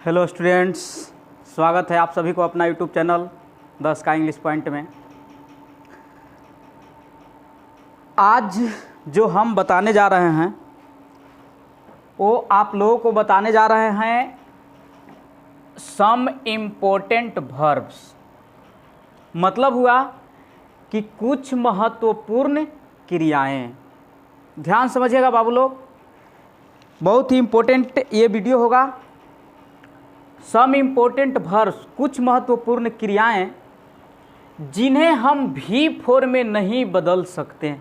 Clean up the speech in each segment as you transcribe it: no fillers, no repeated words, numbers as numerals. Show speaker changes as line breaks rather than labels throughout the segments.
Hello students, स्वागत है आप सभी को अपना YouTube channel the sky English point में। आज जो हम बताने जा रहे हैं वो आप लोगों को बताने जा रहे हैं सम इम्पोर्टेंट वर्ब्स। मतलब हुआ कि कुछ महत्वपूर्ण क्रियाएं। ध्यान समझिएगा बाबू लोग, बहुत ही इम्पोर्टेंट ये वीडियो होगा। सम इम्पोर्टेंट वर्ब्स, कुछ महत्वपूर्ण क्रियाएं जिन्हें हम V4 में नहीं बदल सकते।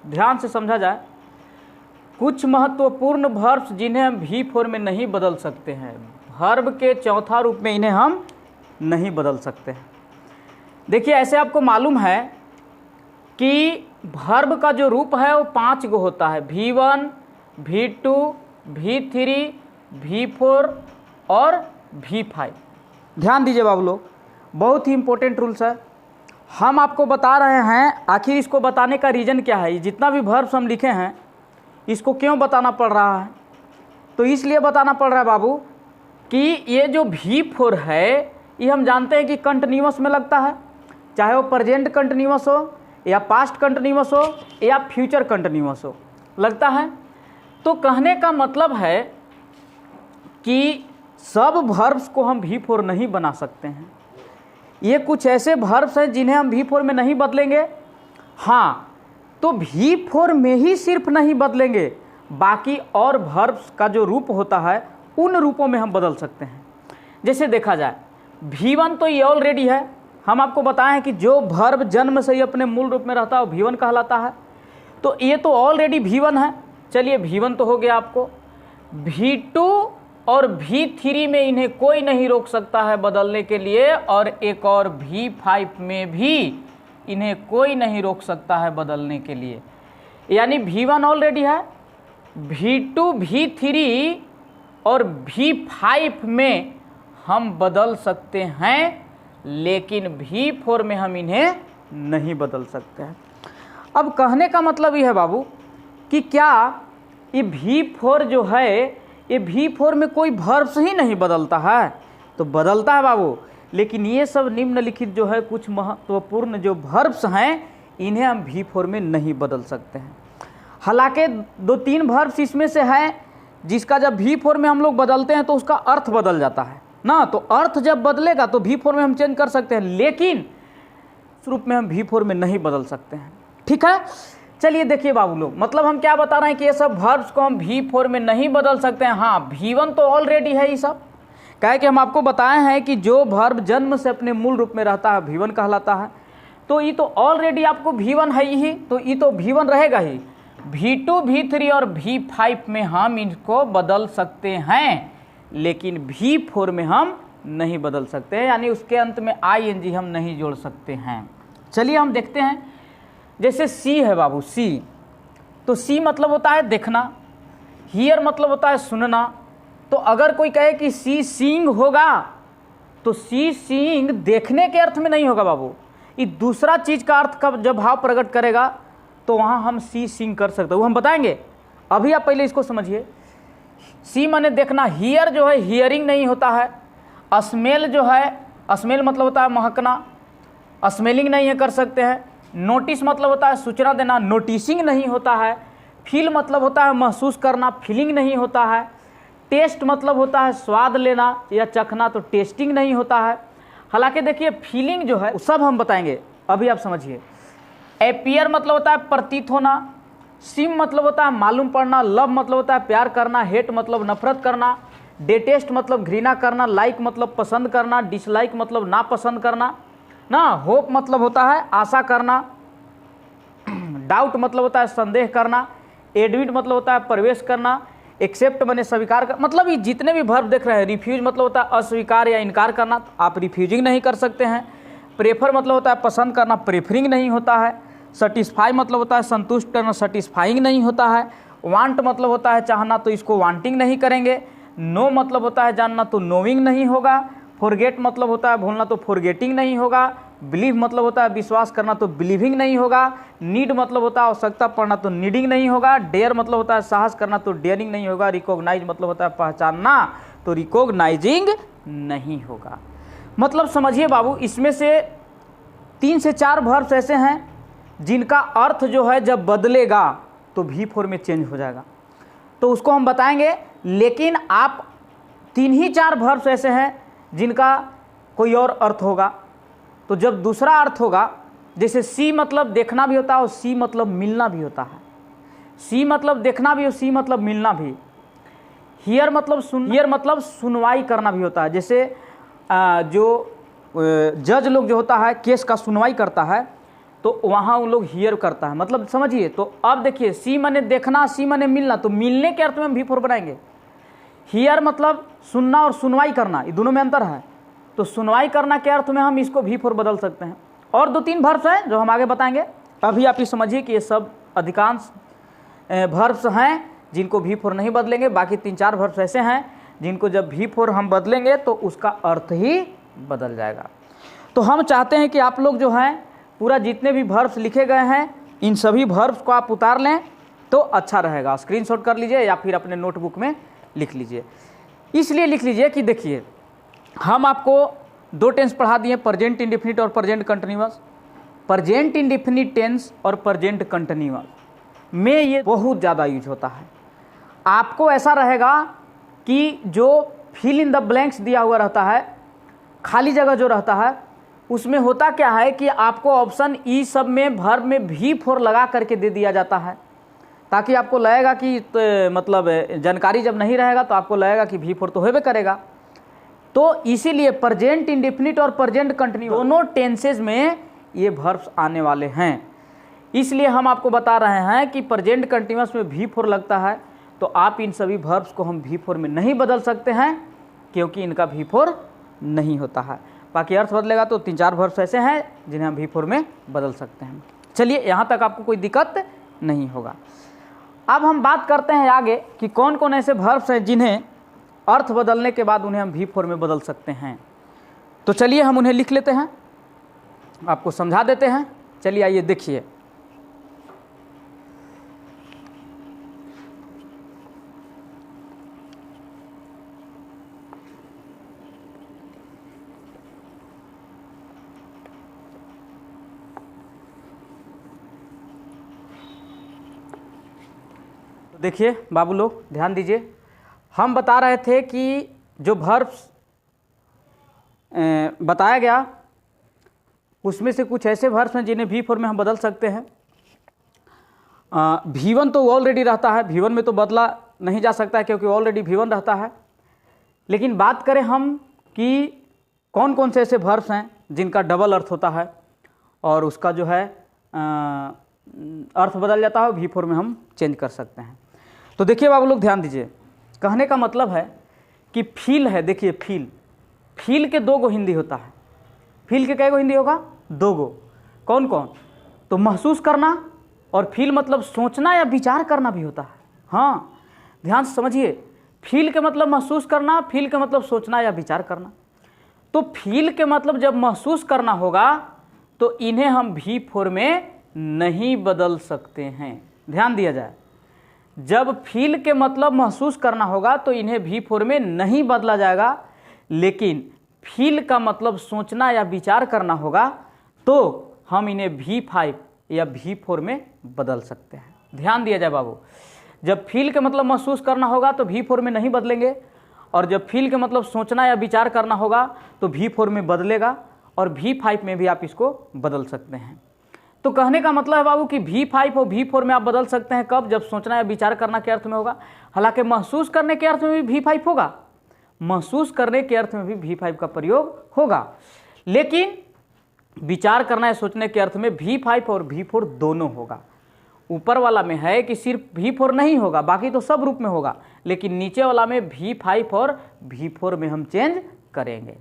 ध्यान से समझा जाए, कुछ महत्वपूर्ण वर्ब्स जिन्हें हम V4 में नहीं बदल सकते हैं। वर्ब के चौथा रूप में इन्हें हम नहीं बदल सकते हैं। देखिए, ऐसे आपको मालूम है कि वर्ब का जो रूप है वो 5 गो होता है, V1, V2, V3, V4 और V5। ध्यान दीजिए बाबू लोग, बहुत ही इंपॉर्टेंट रूल्स है। हम आपको बता रहे हैं, आखिर इसको बताने का रीज़न क्या है। जितना भी वर्ब्स हम लिखे हैं इसको क्यों बताना पड़ रहा है? तो इसलिए बताना पड़ रहा है बाबू कि ये जो V4 है ये हम जानते हैं कि कंटिन्यूअस में लगता है, चाहे वो प्रेजेंट कंटिन्यूअस हो या पास्ट कंटिन्यूअस हो या फ्यूचर कंटिन्यूअस हो, लगता है। तो कहने का मतलब है कि सब वर्ब्स को हम V4 नहीं बना सकते हैं। ये कुछ ऐसे वर्ब्स हैं जिन्हें हम V4 में नहीं बदलेंगे। हाँ, तो V4 में ही सिर्फ नहीं बदलेंगे, बाकी और वर्ब्स का जो रूप होता है उन रूपों में हम बदल सकते हैं। जैसे देखा जाए, V1 तो ये ऑलरेडी है। हम आपको बताएं हैं कि जो वर्ब जन्म से ही अपने मूल रूप में रहता है वो V1 कहलाता है। तो ये तो ऑलरेडी V1 है। चलिए, V1 तो हो गया आपको। V2 और V3 में इन्हें कोई नहीं रोक सकता है बदलने के लिए, और एक और V5 में भी इन्हें कोई नहीं रोक सकता है बदलने के लिए। यानी V1 ऑलरेडी है, V2, V3 और V5 में हम बदल सकते हैं, लेकिन V4 में हम इन्हें नहीं बदल सकते हैं। अब कहने का मतलब यह है बाबू कि क्या ये V4 जो है, ये V4 में कोई वर्ब्स ही नहीं बदलता है? तो बदलता है बाबू, लेकिन ये सब निम्नलिखित जो है कुछ महत्वपूर्ण जो वर्ब्स हैं इन्हें हम V4 में नहीं बदल सकते हैं। हालांकि 2-3 वर्ब्स इसमें से हैं जिसका जब V4 में हम लोग बदलते हैं तो उसका अर्थ बदल जाता है ना। तो अर्थ जब बदलेगा तो V4 में हम चेंज कर सकते हैं, लेकिन इस रूप में हम V4 में नहीं बदल सकते हैं। ठीक है, चलिए देखिए बाबू लोग, मतलब हम क्या बता रहे हैं कि ये सब वर्ब्स को हम V4 में नहीं बदल सकते हैं। हाँ, V1 तो ऑलरेडी है। ये सब क्या है कि हम आपको बताए हैं कि जो वर्ब जन्म से अपने मूल रूप में रहता है V1 कहलाता है। तो ये तो ऑलरेडी आपको V1 है ही, तो ये तो V1 रहेगा ही। V2, V3 और V5 में हम इनको बदल सकते हैं, लेकिन V4 में हम नहीं बदल सकते हैं, यानी उसके अंत में ING हम नहीं जोड़ सकते हैं। चलिए हम देखते हैं। जैसे सी है बाबू, सी, तो सी मतलब होता है देखना, हियर मतलब होता है सुनना। तो अगर कोई कहे कि सी सीइंग होगा, तो सी सीइंग देखने के अर्थ में नहीं होगा बाबू। ये दूसरा चीज़ का अर्थ का जब भाव प्रकट करेगा तो वहाँ हम सी सीइंग कर सकते हैं, वो हम बताएंगे। अभी आप पहले इसको समझिए। सी माने देखना, हियर जो है हियरिंग नहीं होता है। स्मेल जो है, स्मेल मतलब होता है महकना, स्मेलिंग नहीं है कर सकते हैं। नोटिस मतलब होता है सूचना देना, नोटिसिंग नहीं होता है। फील मतलब होता है महसूस करना, फीलिंग नहीं होता है। टेस्ट मतलब होता है स्वाद लेना या चखना, तो टेस्टिंग नहीं होता है। हालांकि देखिए, फीलिंग जो है सब हम बताएंगे, अभी आप समझिए। एपियर मतलब होता है प्रतीत होना। सिम मतलब होता है मालूम पड़ना। लव मतलब होता है प्यार करना। हेट मतलब नफरत करना। डिटेस्ट मतलब घृणा करना। लाइक मतलब पसंद करना। डिसलाइक मतलब नापसंद करना ना। होप मतलब होता है आशा करना। डाउट मतलब होता है संदेह करना। एडमिट मतलब होता है प्रवेश करना। एक्सेप्ट माने स्वीकार कर, मतलब ये जितने भी वर्ब देख रहे हैं। रिफ्यूज मतलब होता है अस्वीकार या इनकार करना, तो आप रिफ्यूजिंग नहीं कर सकते हैं। प्रेफर मतलब होता है पसंद करना, प्रेफरिंग नहीं होता है। सेटिस्फाई मतलब होता है संतुष्ट करना, सेटिस्फाइंग नहीं होता है। वांट मतलब होता है चाहना, तो इसको वांटिंग नहीं करेंगे। नो मतलब होता है जानना, तो नोइंग नहीं होगा। फॉरगेट मतलब होता है भूलना, तो फॉरगेटिंग नहीं होगा। बिलीव मतलब होता है विश्वास करना, तो बिलीविंग नहीं होगा। नीड मतलब होता है आवश्यकता पड़ना, तो नीडिंग नहीं होगा। डेयर मतलब होता है साहस करना, तो डेयरिंग नहीं होगा। रिकॉग्नाइज मतलब होता है पहचानना, तो रिकॉग्नाइजिंग नहीं होगा। मतलब समझिए बाबू, इसमें से 3 से 4 वर्ब्स ऐसे हैं जिनका अर्थ जो है जब बदलेगा तो V4 में चेंज हो जाएगा, तो उसको हम बताएंगे। लेकिन आप 3 ही 4 वर्ब्स ऐसे हैं जिनका कोई और अर्थ होगा, तो जब दूसरा अर्थ होगा, जैसे सी मतलब देखना भी होता है और सी मतलब मिलना भी होता है। सी मतलब देखना भी और सी मतलब मिलना भी। हियर मतलब सुनवाई करना भी होता है। जैसे जो जज लोग जो होता है केस का सुनवाई करता है, तो वहाँ उन लोग हियर करता है, मतलब समझिए। तो अब देखिए, सी माने देखना, सी माने मिलना, तो मिलने के अर्थ में हम V4 बनाएंगे। हियर मतलब सुनना और सुनवाई करना, ये दोनों में अंतर है, तो सुनवाई करना के अर्थ में हम इसको V4 बदल सकते हैं। और 2-3 वर्ब्स हैं जो हम आगे बताएंगे। अभी आप ये समझिए कि ये सब अधिकांश वर्ब्स हैं जिनको V4 नहीं बदलेंगे। बाकी 3-4 वर्ब्स ऐसे हैं जिनको जब V4 हम बदलेंगे तो उसका अर्थ ही बदल जाएगा। तो हम चाहते हैं कि आप लोग जो हैं पूरा जितने भी वर्ब्स लिखे गए हैं इन सभी वर्ब्स को आप उतार लें तो अच्छा रहेगा। स्क्रीनशॉट कर लीजिए या फिर अपने नोटबुक में लिख लीजिए। इसलिए लिख लीजिए कि देखिए, हम आपको 2 टेंस पढ़ा दिए, प्रेजेंट इंडेफिनिट और present continuous. Present indefinite tense और प्रेजेंट कंटिन्यूअस में ये बहुत ज़्यादा यूज होता है। आपको ऐसा रहेगा कि जो फिल इन द ब्लैंक्स दिया हुआ रहता है, खाली जगह जो रहता है, उसमें होता क्या है कि आपको ऑप्शन ई सब में वर्ब में V4 लगा करके दे दिया जाता है, ताकि आपको लगेगा कि मतलब जानकारी जब नहीं रहेगा तो आपको लगेगा कि V4 तो होबे करेगा। तो इसीलिए प्रेजेंट इंडेफिनिट और प्रेजेंट कंटिन्यूअस दोनों टेंसेज में ये वर्ब्स आने वाले हैं। इसलिए हम आपको बता रहे हैं कि प्रेजेंट कंटिन्यूअस में V4 लगता है, तो आप इन सभी वर्ब्स को हम V4 में नहीं बदल सकते हैं क्योंकि इनका V4 नहीं होता है। बाकी अर्थ बदलेगा तो 3-4 वर्ब्स ऐसे हैं जिन्हें हम V4 में बदल सकते हैं। चलिए, यहाँ तक आपको कोई दिक्कत नहीं होगा। अब हम बात करते हैं आगे कि कौन कौन ऐसे वर्ब्स हैं जिन्हें अर्थ बदलने के बाद उन्हें हम V4 में बदल सकते हैं। तो चलिए हम उन्हें लिख लेते हैं, आपको समझा देते हैं। चलिए आइए देखिए। देखिए बाबू लोग, ध्यान दीजिए। हम बता रहे थे कि जो वर्ब्स बताया गया उसमें से कुछ ऐसे वर्ब्स हैं जिन्हें V4 में हम बदल सकते हैं। V1 तो ऑलरेडी रहता है, V1 में तो बदला नहीं जा सकता है क्योंकि ऑलरेडी V1 रहता है। लेकिन बात करें हम कि कौन कौन से ऐसे वर्ब्स हैं जिनका डबल अर्थ होता है और उसका जो है अर्थ बदल जाता है, V4 में हम चेंज कर सकते हैं। तो देखिए बाबू लोग, ध्यान दीजिए। कहने का मतलब है कि फील है, देखिए फील के 2 गो हिंदी होता है। फील के कई गो हिंदी होगा? 2 गो। कौन कौन? तो महसूस करना, और फील मतलब सोचना या विचार करना भी होता है। हाँ, ध्यान से समझिए। फील के मतलब महसूस करना, फील के मतलब सोचना या विचार करना। तो फील के मतलब जब महसूस करना होगा तो इन्हें हम V4 में नहीं बदल सकते हैं। ध्यान दिया जाए, जब फील के मतलब महसूस करना होगा तो इन्हें V4 में नहीं बदला जाएगा, लेकिन फील का मतलब सोचना या विचार करना होगा तो हम इन्हें V5 या V4 में बदल सकते हैं। ध्यान दिया जाए बाबू, जब फील के मतलब महसूस करना होगा तो V4 में नहीं बदलेंगे, और जब फील के मतलब सोचना या विचार करना होगा तो V4 में बदलेगा, और V5 में भी आप इसको बदल सकते हैं। तो कहने का मतलब है बाबू कि V5 और V4 में आप बदल सकते हैं। कब? जब सोचना या विचार करना के अर्थ में होगा। हालांकि महसूस करने के अर्थ में भी V5 होगा, महसूस करने के अर्थ में भी V5 का प्रयोग होगा, लेकिन विचार करना या सोचने के अर्थ में V5 और V4 दोनों होगा। ऊपर वाला में है कि सिर्फ V4 नहीं होगा, बाकी तो सब रूप में होगा, लेकिन नीचे वाला में V5 और V4 में हम चेंज करेंगे।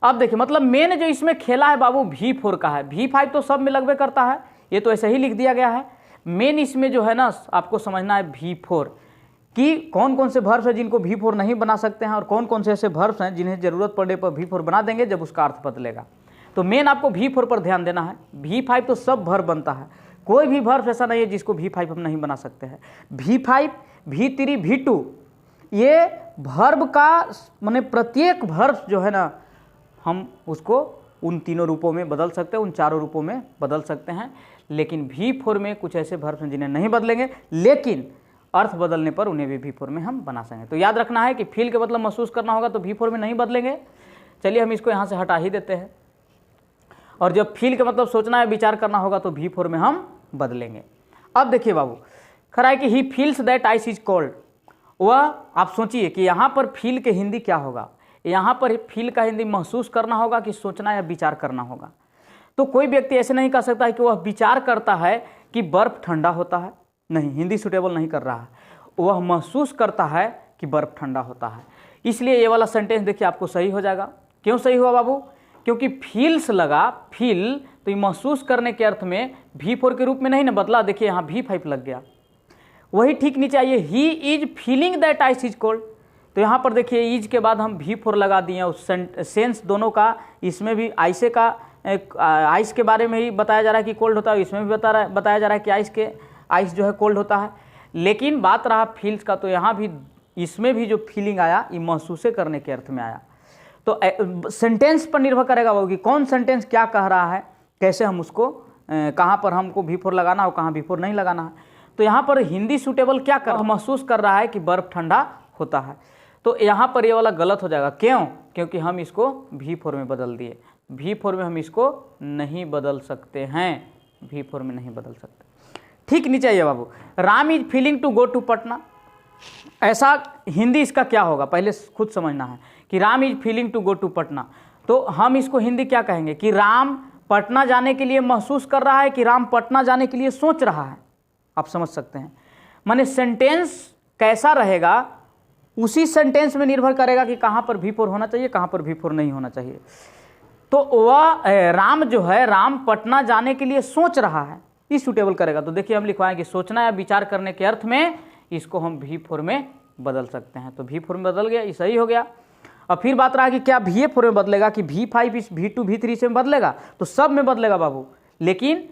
अब देखिए, मतलब मेन जो इसमें खेला है बाबू V4 का है। V5 तो सब में लगभग करता है, ये तो ऐसे ही लिख दिया गया है। मेन इसमें जो है ना, आपको समझना है V4 कि कौन कौन से वर्ब्स हैं जिनको V4 नहीं बना सकते हैं और कौन कौन से ऐसे वर्ब्स हैं जिन्हें ज़रूरत पड़ने पर V4 बना देंगे जब उसका अर्थ बदलेगा। तो मेन आपको V4 पर ध्यान देना है। V5 तो सब वर्ब बनता है, कोई भी वर्ब ऐसा नहीं है जिसको V5 हम नहीं बना सकते हैं। V5, V3, V2 ये वर्ब का माने प्रत्येक वर्ब जो है ना हम उसको उन तीनों रूपों में बदल सकते हैं, उन चारों रूपों में बदल सकते हैं। लेकिन V4 में कुछ ऐसे वर्ब हैं जिन्हें नहीं बदलेंगे, लेकिन अर्थ बदलने पर उन्हें भी V4 में हम बना सकेंगे। तो याद रखना है कि फील के मतलब महसूस करना होगा तो V4 में नहीं बदलेंगे। चलिए हम इसको यहाँ से हटा ही देते हैं। और जब फील के मतलब सोचना है, विचार करना होगा तो V4 में हम बदलेंगे। अब देखिए बाबू, खरा है कि he feels that ice is cold. वह, आप सोचिए कि यहाँ पर फील के हिंदी क्या होगा। यहाँ पर फील का हिंदी महसूस करना होगा कि सोचना या विचार करना होगा। तो कोई व्यक्ति ऐसे नहीं कह सकता है कि वह विचार करता है कि बर्फ ठंडा होता है, नहीं, हिंदी सुटेबल नहीं कर रहा है। वह महसूस करता है कि बर्फ ठंडा होता है। इसलिए ये वाला सेंटेंस देखिए आपको सही हो जाएगा। क्यों सही हुआ बाबू? क्योंकि फील्स लगा, फील तो ये महसूस करने के अर्थ में V4 के रूप में नहीं ना बदला। देखिए यहाँ V5 लग गया, वही ठीक नीचे आइए, he is feeling that ice is cold. तो यहाँ पर देखिए इज के बाद हम V4 लगा दिए। उस सेंस दोनों का, इसमें भी आइसे का, आइस के बारे में ही बताया जा रहा है कि कोल्ड होता है, इसमें भी बताया जा रहा है कि आइस जो है कोल्ड होता है। लेकिन बात रहा फील्स का, तो यहाँ भी इसमें भी जो फीलिंग आया ये महसूस करने के अर्थ में आया। तो सेंटेंस पर निर्भर करेगा वो कि कौन सेंटेंस क्या कह रहा है, कैसे हम उसको कहाँ पर हमको V4 लगाना और कहाँ V4 नहीं लगाना है। तो यहाँ पर हिंदी सूटेबल क्या कर महसूस कर रहा है कि बर्फ ठंडा होता है। तो यहाँ पर ये वाला गलत हो जाएगा। क्यों? क्योंकि हम इसको V4 में बदल दिए। V4 में हम इसको नहीं बदल सकते हैं, V4 में नहीं बदल सकते। ठीक नीचे आइए बाबू, Ram is feeling to go to Patna. ऐसा हिंदी इसका क्या होगा, पहले खुद समझना है कि Ram is feeling to go to Patna. तो हम इसको हिंदी क्या कहेंगे कि राम पटना जाने के लिए महसूस कर रहा है कि राम पटना जाने के लिए सोच रहा है। आप समझ सकते हैं, माने सेंटेंस कैसा रहेगा उसी सेंटेंस में निर्भर करेगा कि कहाँ पर V4 होना चाहिए, कहाँ पर V4 नहीं होना चाहिए। तो वह राम जो है, राम पटना जाने के लिए सोच रहा है, ये सूटेबल करेगा। तो देखिए हम लिखवाएं कि सोचना या विचार करने के अर्थ में इसको हम V4 में बदल सकते हैं। तो V4 में बदल गया, ये सही हो गया। अब फिर बात रहा कि क्या VA4 में बदलेगा कि V5 इस V2 V3 से बदलेगा। तो सब में बदलेगा बाबू, लेकिन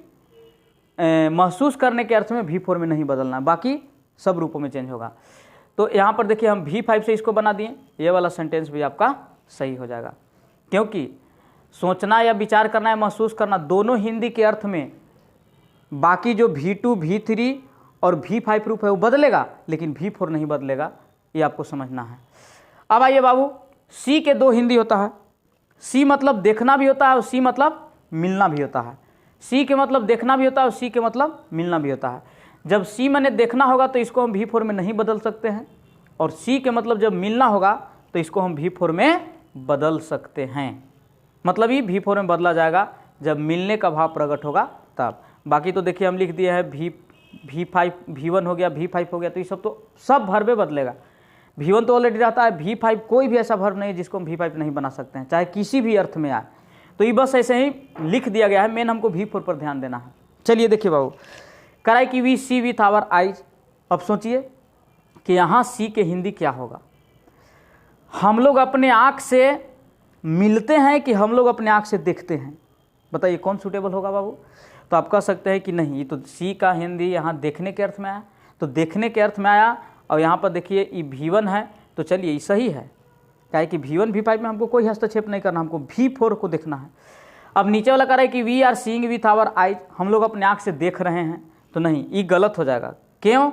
महसूस करने के अर्थ में V4 में नहीं बदलना, बाकी सब रूपों में चेंज होगा। तो यहाँ पर देखिए हम V5 से इसको बना दिए, ये वाला सेंटेंस भी आपका सही हो जाएगा। क्योंकि सोचना या विचार करना या महसूस करना दोनों हिंदी के अर्थ में, बाकी जो V2 V3 और V5 रूप है वो बदलेगा, लेकिन V4 नहीं बदलेगा, ये आपको समझना है। अब आइए बाबू, C के दो हिंदी होता है। C मतलब देखना भी होता है और C मतलब मिलना भी होता है। C के मतलब देखना भी होता है और C के मतलब मिलना भी होता है। जब C माने देखना होगा तो इसको हम V4 में नहीं बदल सकते हैं, और C के मतलब जब मिलना होगा तो इसको हम V4 में बदल सकते हैं। मतलब ये V4 में बदला जाएगा जब मिलने का भाव प्रकट होगा तब। बाकी तो देखिए हम लिख दिए है V5 V1 हो गया, V5 हो गया, तो ये सब तो सब वर्ब बदलेगा। V1 तो ऑलरेडी रहता है, V5 कोई भी ऐसा वर्ब नहीं है जिसको हम V5 नहीं बना सकते हैं, चाहे किसी भी अर्थ में आए। तो ये बस ऐसे ही लिख दिया गया है, मेन हमको V4 पर ध्यान देना है। चलिए देखिए बाबू, कराई कि we see with our eyes. अब सोचिए कि यहाँ सी के हिंदी क्या होगा। हम लोग अपने आँख से मिलते हैं कि हम लोग अपने आँख से देखते हैं, बताइए कौन सूटेबल होगा बाबू। तो आप कह सकते हैं कि नहीं, ये तो सी का हिंदी यहाँ देखने के अर्थ में आया, तो देखने के अर्थ में आया। और यहाँ पर देखिए ये V1 है, तो चलिए ये सही है, क्या है कि V1 V5 में हमको कोई हस्तक्षेप नहीं करना, हमको V4 को देखना है। अब नीचे वाला कह रहा है कि we are seeing with our eyes, हम लोग अपने आँख से देख रहे हैं, तो नहीं, ये गलत हो जाएगा। क्यों?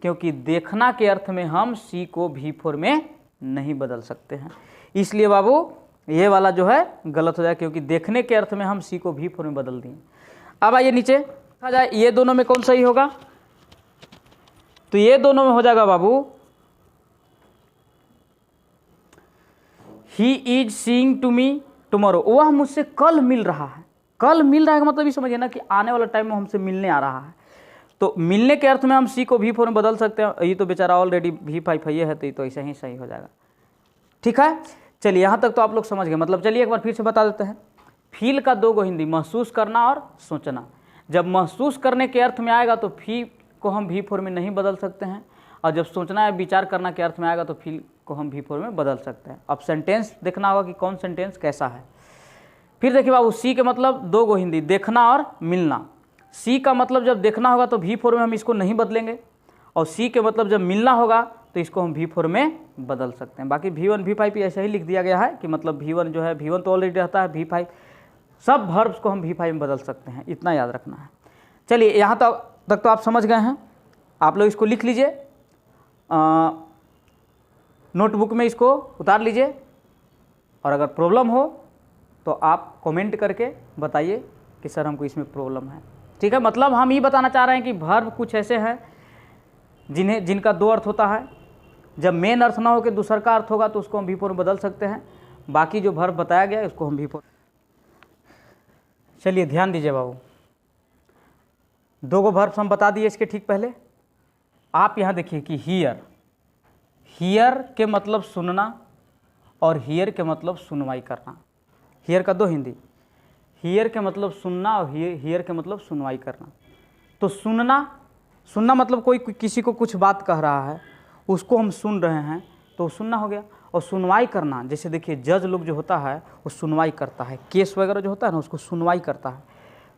क्योंकि देखना के अर्थ में हम सी को V4 में नहीं बदल सकते हैं, इसलिए बाबू ये वाला जो है गलत हो जाएगा, क्योंकि देखने के अर्थ में हम सी को V4 में बदल दिए। अब आइए नीचे देखा जाए ये दोनों में कौन सही होगा। तो ये दोनों में हो जाएगा बाबू he is seeing to me tomorrow, वह मुझसे कल मिल रहा है। कल मिल रहा है मतलब ये समझिए ना कि आने वाला टाइम में हमसे मिलने आ रहा है। तो मिलने के अर्थ में हम सी को V4 में बदल सकते हैं। ये तो बेचारा ऑलरेडी V5 है, तो ये तो ऐसे ही सही हो जाएगा। ठीक है, चलिए यहाँ तक तो आप लोग समझ गए। मतलब चलिए एक बार फिर से बता देते हैं। फील का दो गो हिंदी, महसूस करना और सोचना। जब महसूस करने के अर्थ में आएगा तो फी को हम V4 में नहीं बदल सकते हैं, और जब सोचना या विचार करना के अर्थ में आएगा तो फील को हम V4 में बदल सकते हैं। अब सेंटेंस देखना होगा कि कौन सेंटेंस कैसा है। फिर देखिए बाबू, सी के मतलब दो गो हिंदी, देखना और मिलना। सी का मतलब जब देखना होगा तो V4 में हम इसको नहीं बदलेंगे, और सी के मतलब जब मिलना होगा तो इसको हम V4 में बदल सकते हैं। बाकी V1 V5 ऐसे ही लिख दिया गया है कि मतलब V1 जो है, V1 तो ऑलरेडी रहता है, V5 सब वर्ब्स को हम V5 में बदल सकते हैं, इतना याद रखना है। चलिए यहाँ तक तो आप समझ गए हैं, आप लोग इसको लिख लीजिए, नोटबुक में इसको उतार लीजिए, और अगर प्रॉब्लम हो तो आप कमेंट करके बताइए कि सर हमको इसमें प्रॉब्लम है। ठीक है, मतलब हम ये बताना चाह रहे हैं कि वर्ब कुछ ऐसे हैं जिनका दो अर्थ होता है, जब मेन अर्थ ना हो के दूसरा का अर्थ होगा तो उसको हम V4 में बदल सकते हैं। बाकी जो वर्ब बताया गया है उसको हम V4। चलिए ध्यान दीजिए बाबू, दो गो वर्ब्स हम बता दिए इसके ठीक पहले। आप यहाँ देखिए कि हियर के मतलब सुनना और हियर के मतलब सुनवाई करना। हियर का दो हिंदी, हियर के मतलब सुनना और हियर के मतलब सुनवाई करना। तो सुनना मतलब कोई किसी को कुछ बात कह रहा है, उसको हम सुन रहे हैं तो सुनना हो गया। और सुनवाई करना, जैसे देखिए जज लोग जो होता है वो सुनवाई करता है, केस वगैरह जो होता है ना उसको सुनवाई करता है।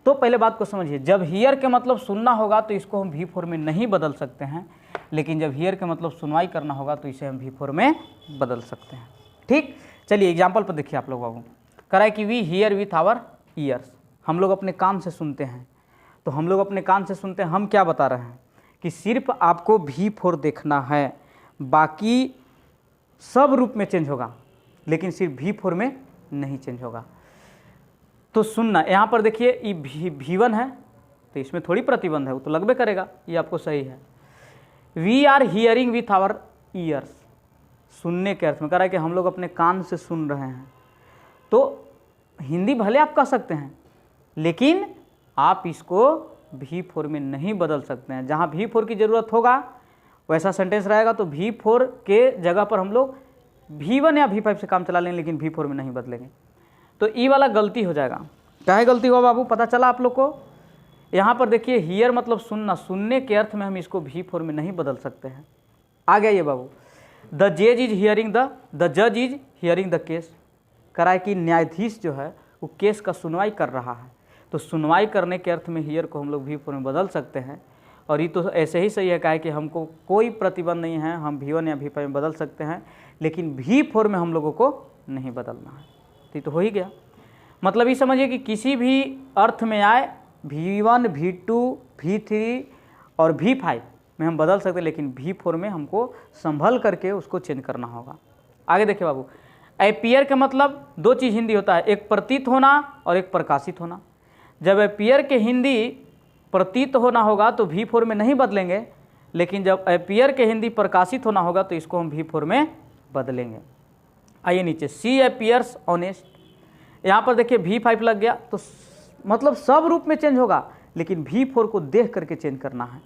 तो पहले बात को समझिए, जब हियर के मतलब सुनना होगा तो इसको हम V4 में नहीं बदल सकते हैं, लेकिन जब हियर के मतलब सुनवाई करना होगा तो इसे हम V4 में बदल सकते हैं। ठीक, चलिए एग्जाम्पल पर देखिए आप लोग बाबू, करा है कि we hear with our ears, हम लोग अपने कान से सुनते हैं। तो हम लोग अपने कान से सुनते हैं, हम क्या बता रहे हैं कि सिर्फ आपको V4 देखना है, बाकी सब रूप में चेंज होगा लेकिन सिर्फ V4 में नहीं चेंज होगा। तो सुनना, यहाँ पर देखिए ये V1 है तो इसमें थोड़ी प्रतिबंध है, वो तो लगभग करेगा, ये आपको सही है। We are hearing with our ears, सुनने के अर्थ में कह रहा है कि हम लोग अपने कान से सुन रहे हैं। तो हिंदी भले आप कह सकते हैं लेकिन आप इसको V4 में नहीं बदल सकते हैं। जहाँ V4 की ज़रूरत होगा वैसा सेंटेंस रहेगा तो V4 के जगह पर हम लोग V1 या V5 से काम चला लेंगे, लेकिन V4 में नहीं बदलेंगे। तो ई वाला गलती हो जाएगा। क्या है गलती हुआ बाबू, पता चला आप लोग को? यहाँ पर देखिए हियर मतलब सुनना, सुनने के अर्थ में हम इसको V4 में नहीं बदल सकते हैं। आ गया ये बाबू, द जज इज हियरिंग द केस, कराए कि न्यायाधीश जो है वो केस का सुनवाई कर रहा है। तो सुनवाई करने के अर्थ में हियर को हम लोग V4 में बदल सकते हैं। और ये तो ऐसे ही सही है, क्या है कि हमको कोई प्रतिबंध नहीं है, हम V1 या V5 में बदल सकते हैं, लेकिन V4 में हम लोगों को नहीं बदलना है। तो हो ही गया, मतलब ये समझिए कि किसी भी अर्थ में आए V1, V2, V3 और V5 में हम बदल सकते हैं, लेकिन V4 में हमको संभल करके उसको चेंज करना होगा। आगे देखिए बाबू, अपीयर के मतलब दो चीज़ हिंदी होता है, एक प्रतीत होना और एक प्रकाशित होना। जब अपीयर के हिंदी प्रतीत होना होगा तो V4 में नहीं बदलेंगे, लेकिन जब अपीयर के हिंदी प्रकाशित होना होगा तो इसको हम V4 में बदलेंगे। आइए नीचे, सी अपीयर्स ऑनेस्ट, यहाँ पर देखिए V5 लग गया तो मतलब सब रूप में चेंज होगा, लेकिन V4 को देख करके चेंज करना है।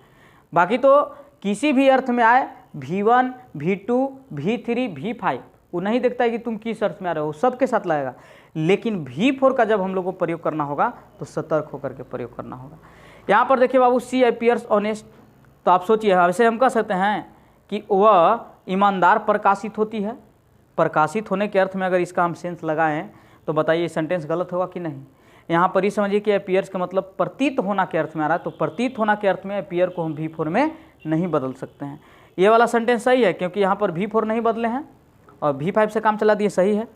बाकी तो किसी भी अर्थ में आए V1, V2, V3, V5 वो नहीं देखता है कि तुम किस अर्थ में आ रहे हो, सबके साथ लाएगा। लेकिन V4 का जब हम लोग को प्रयोग करना होगा तो सतर्क होकर के प्रयोग करना होगा। यहाँ पर देखिए बाबू, सी अपीयर्स ऑनेस्ट, तो आप सोचिए वैसे हम कह सकते हैं कि वह ईमानदार प्रकाशित होती है। प्रकाशित होने के अर्थ में अगर इसका हम सेंस लगाएं तो बताइए सेंटेंस गलत होगा कि नहीं। यहाँ पर ही समझिए कि अपीयर्स का मतलब प्रतीत होना के अर्थ में आ रहा है, तो प्रतीत होना के अर्थ में अपीयर को हम V4 में नहीं बदल सकते हैं। ये वाला सेंटेंस सही है क्योंकि यहाँ पर V4 नहीं बदले हैं और V5 से काम चला दिए, सही है।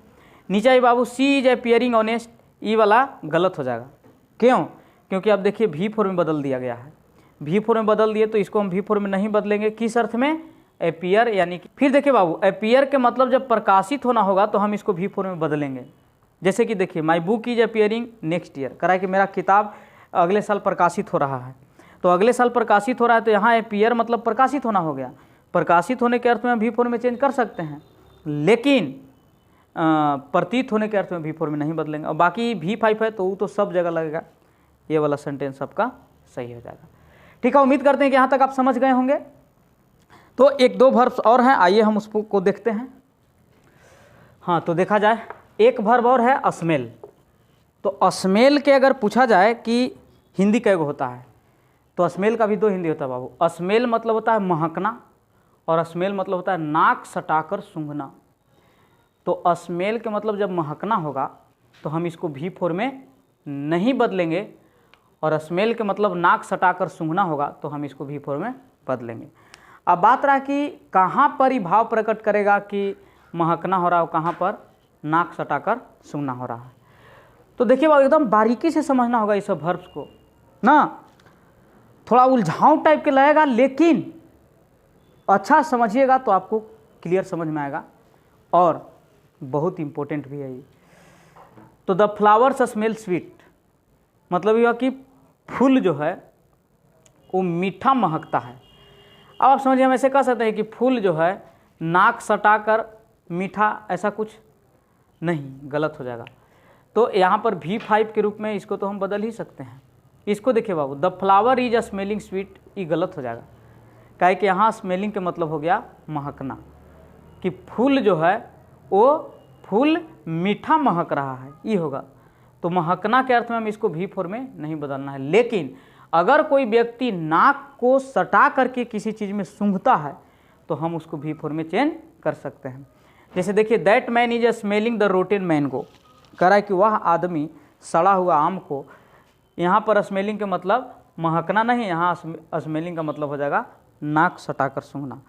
नीचे आई बाबू, सी इज अपीयरिंग ऑनेस्ट, ये वाला गलत हो जाएगा। क्यों? क्योंकि अब देखिए V4 में बदल दिया गया है, V4 में बदल दिए तो इसको हम V4 में नहीं बदलेंगे। किस अर्थ में? अपीयर, यानी कि फिर देखिए बाबू, अपीयर के मतलब जब प्रकाशित होना होगा तो हम इसको V4 में बदलेंगे। जैसे कि देखिए, my book is appearing next year, करा कि मेरा किताब अगले साल प्रकाशित हो रहा है। तो अगले साल प्रकाशित हो रहा है तो यहाँ अपीयर मतलब प्रकाशित होना हो गया। प्रकाशित होने के अर्थ में हम V4 में चेंज कर सकते हैं, लेकिन प्रतीत होने के अर्थ में V4 में नहीं बदलेंगे। और बाकी V5 है तो वो तो सब जगह लगेगा। ये वाला सेंटेंस सबका सही हो जाएगा। ठीक है, उम्मीद करते हैं कि यहाँ तक आप समझ गए होंगे। तो एक दो वर्ब्स और हैं, आइए हम उसको देखते हैं। हाँ, तो देखा जाए एक वर्ब और है अस्मेल। तो अस्मेल के अगर पूछा जाए कि हिंदी कैगो होता है तो अस्मेल का भी दो हिंदी होता है बाबू। अस्मेल मतलब होता है महकना और अस्मेल मतलब होता है नाक सटाकर सूंघना। तो अस्मेल के मतलब जब महकना होगा तो हम इसको V4 में नहीं बदलेंगे, और अस्मेल के मतलब नाक सटाकर सूंघना होगा तो हम इसको V4 में बदलेंगे। अब बात रहा कि कहाँ पर ही भाव प्रकट करेगा कि महकना हो रहा है, कहाँ पर नाक सटाकर सूंघना हो रहा है। तो देखिए वो एकदम बारीकी से समझना होगा इस सब वर्ब्स को ना, थोड़ा उलझाव टाइप के लगेगा, लेकिन अच्छा समझिएगा तो आपको क्लियर समझ में आएगा और बहुत इंपॉर्टेंट भी है ये। तो द फ्लावर्स स्मेल स्वीट, मतलब यह कि फूल जो है वो मीठा महकता है। अब आप समझिए, हम ऐसे कह सकते हैं कि फूल जो है नाक सटाकर मीठा, ऐसा कुछ नहीं, गलत हो जाएगा। तो यहाँ पर V5 के रूप में इसको तो हम बदल ही सकते हैं। इसको देखिए बाबू, the flower is a smelling sweet, ये गलत हो जाएगा, काहे कि यहाँ स्मेलिंग के मतलब हो गया महकना, कि फूल जो है वो फूल मीठा महक रहा है, ये होगा। तो महकना के अर्थ में हम इसको V4 में नहीं बदलना है। लेकिन अगर कोई व्यक्ति नाक को सटा करके किसी चीज़ में सूंघता है तो हम उसको V4 में चेंज कर सकते हैं। जैसे देखिए, that man is a smelling the rotten mango, कह रहा है कि वह आदमी सड़ा हुआ आम को, यहाँ पर स्मेलिंग के मतलब महकना नहीं, यहाँ स्मेलिंग का मतलब हो जाएगा नाक सटाकर सूंघना।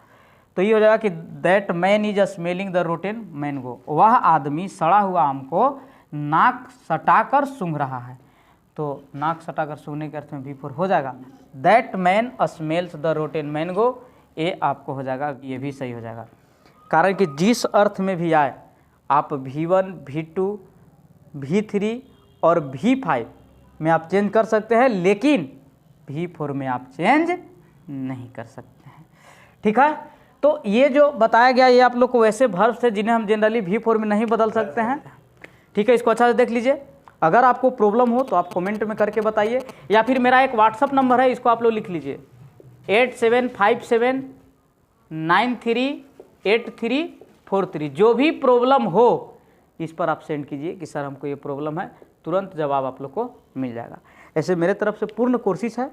तो ये हो जाएगा कि that man is a smelling the rotten mango, वह आदमी सड़ा हुआ आम को नाक सटाकर सूंघ रहा है। तो नाक सटाकर सूंघने के अर्थ में V4 हो जाएगा। That man smells the rotten mango, ये आपको हो जाएगा, ये भी सही हो जाएगा। कारण कि जिस अर्थ में भी आए आप V1, V2, V3 और V5 में आप चेंज कर सकते हैं, लेकिन V4 में आप चेंज नहीं कर सकते हैं। ठीक है, तो ये जो बताया गया ये आप लोग को वैसे वर्ब्स थे जिन्हें हम जनरली V4 में नहीं बदल सकते हैं। ठीक है, इसको अच्छा से देख लीजिए। अगर आपको प्रॉब्लम हो तो आप कमेंट में करके बताइए, या फिर मेरा एक व्हाट्सअप नंबर है, इसको आप लोग लिख लीजिए 8757938343। जो भी प्रॉब्लम हो इस पर आप सेंड कीजिए कि सर हमको ये प्रॉब्लम है, तुरंत जवाब आप लोग को मिल जाएगा। ऐसे मेरे तरफ से पूर्ण कोशिश है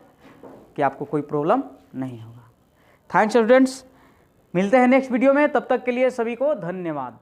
कि आपको कोई प्रॉब्लम नहीं होगा। थैंक्स स्टूडेंट्स, मिलते हैं नेक्स्ट वीडियो में, तब तक के लिए सभी को धन्यवाद।